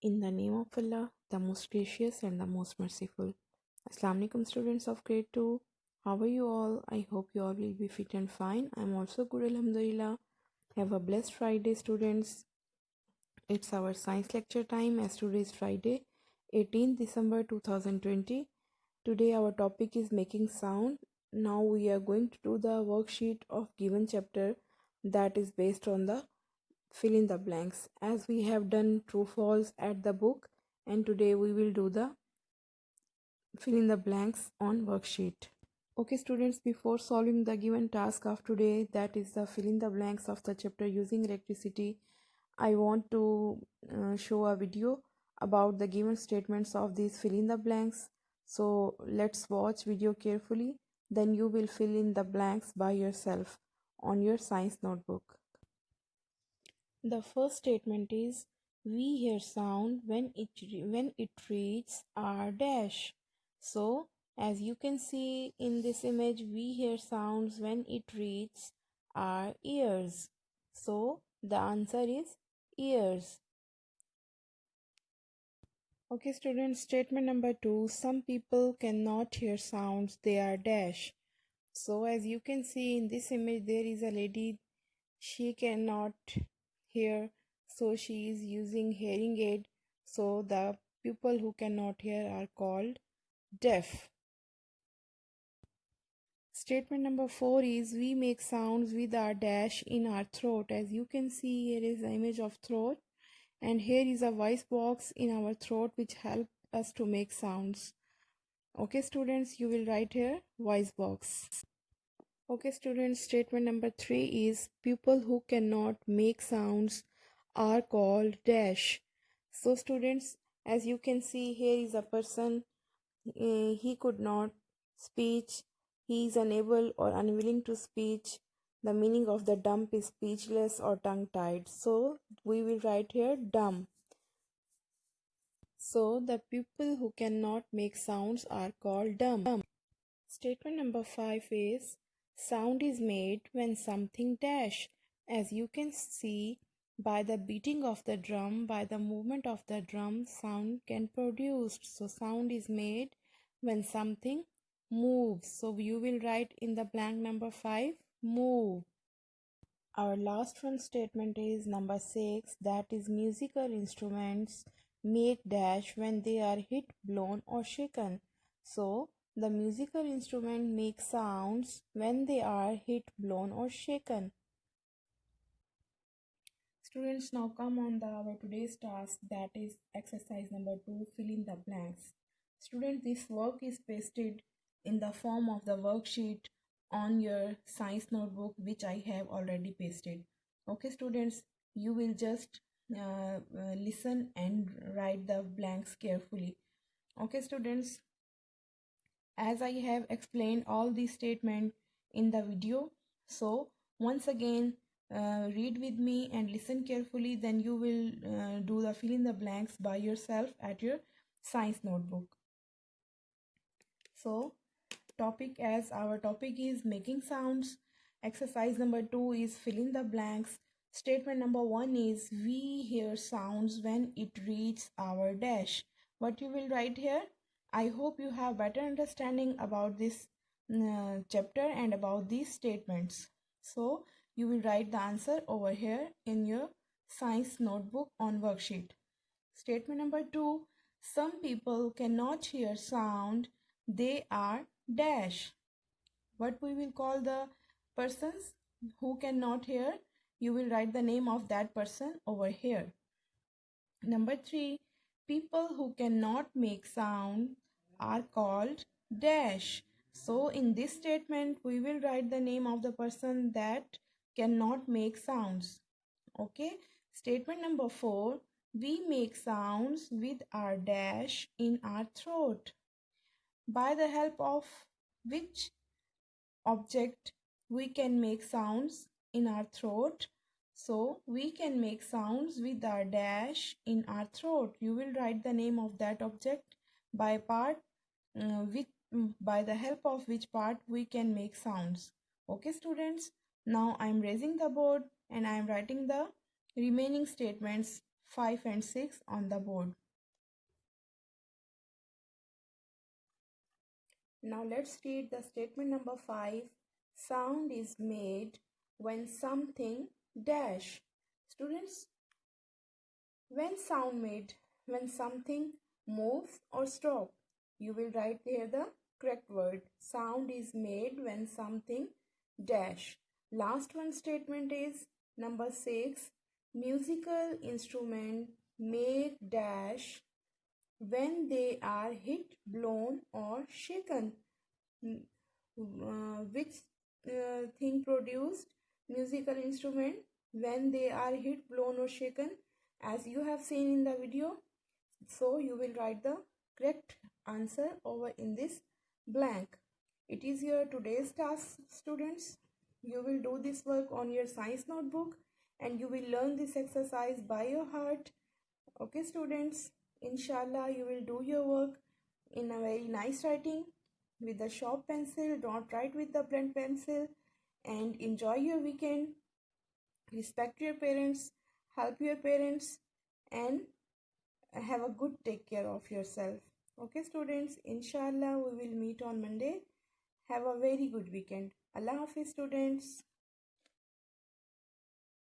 In the name of Allah, the most gracious and the most merciful. Assalamu alaikum students of grade 2. How are you all? I hope you all will be fit and fine. I'm also good, alhamdulillah. Have a blessed Friday, students. It's our science lecture time as today is Friday, 18th December 2020. Today our topic is making sound. Now we are going to do the worksheet of given chapter that is based on the fill in the blanks, as we have done true false at the book, and today we will do the fill in the blanks on worksheet. Okay students, before solving the given task of today, that is the fill in the blanks of the chapter using electricity, I want to show a video about the given statements of these fill in the blanks. So let's watch video carefully, then you will fill in the blanks by yourself on your science notebook. The first statement is we hear sound when it reaches our dash. So as you can see in this image, we hear sounds when it reaches our ears. So the answer is ears. Okay students, statement number 2, some people cannot hear sounds, they are dash. So as you can see in this image, there is a lady, she cannot hear, so she is using hearing aid. So the people who cannot hear are called deaf. Statement number 4 is we make sounds with our dash in our throat. As you can see, here is the image of throat, and here is a voice box in our throat which help us to make sounds. Okay students, you will write here voice box. Okay students, statement number 3 is people who cannot make sounds are called dash. So students, as you can see, here is a person, he could not speech, he is unable or unwilling to speech. The meaning of the dumb is speechless or tongue tied. So we will write here dumb. So the people who cannot make sounds are called dumb. Statement number 5 is sound is made when something dash. As you can see, by the beating of the drum, by the movement of the drum, sound can produced. So sound is made when something moves. So you will write in the blank number 5, move. Our last one statement is number 6, that is musical instruments make dash when they are hit, blown or shaken. So the musical instrument makes sounds when they are hit, blown or shaken. Students, now come on our today's task, that is exercise number 2, fill in the blanks. Students, this work is pasted in the form of the worksheet on your science notebook which I have already pasted. Okay students, you will just listen and write the blanks carefully. Okay students, as I have explained all these statements in the video, so once again read with me and listen carefully, then you will do the fill in the blanks by yourself at your science notebook. So topic, as our topic is making sounds, exercise number 2 is fill in the blanks. Statement number 1 is we hear sounds when it reaches our dash. What you will write here? I hope you have better understanding about this chapter and about these statements. So you will write the answer over here in your science notebook on worksheet. Statement number 2, some people cannot hear sound, they are dash. What we will call the persons who cannot hear? You will write the name of that person over here. Number 3, people who cannot make sound are called dash. So in this statement, we will write the name of the person that cannot make sounds. Okay. Statement number 4, we make sounds with our dash in our throat. By the help of which object we can make sounds in our throat? So we can make sounds with our dash in our throat. You will write the name of that object by part by the help of which part we can make sounds. Okay students, now I am raising the board and I am writing the remaining statements 5 and 6 on the board. Now let's read the statement number 5. Sound is made when something dash. Students, when sound made, when something moves or stop, you will write there the correct word. Sound is made when something dash. Last one statement is number 6. Musical instrument make dash when they are hit, blown or shaken. Which thing produced musical instrument when they are hit, blown or shaken, as you have seen in the video. So you will write the correct answer over in this blank. It is your today's task, students. You will do this work on your science notebook and you will learn this exercise by your heart. Okay, students, inshallah, you will do your work in a very nice writing with the sharp pencil. Don't write with the blunt pencil. And enjoy your weekend. Respect your parents, help your parents, and have a good take care of yourself. Okay, students, inshallah, we will meet on Monday. Have a very good weekend. Allah Hafiz, students.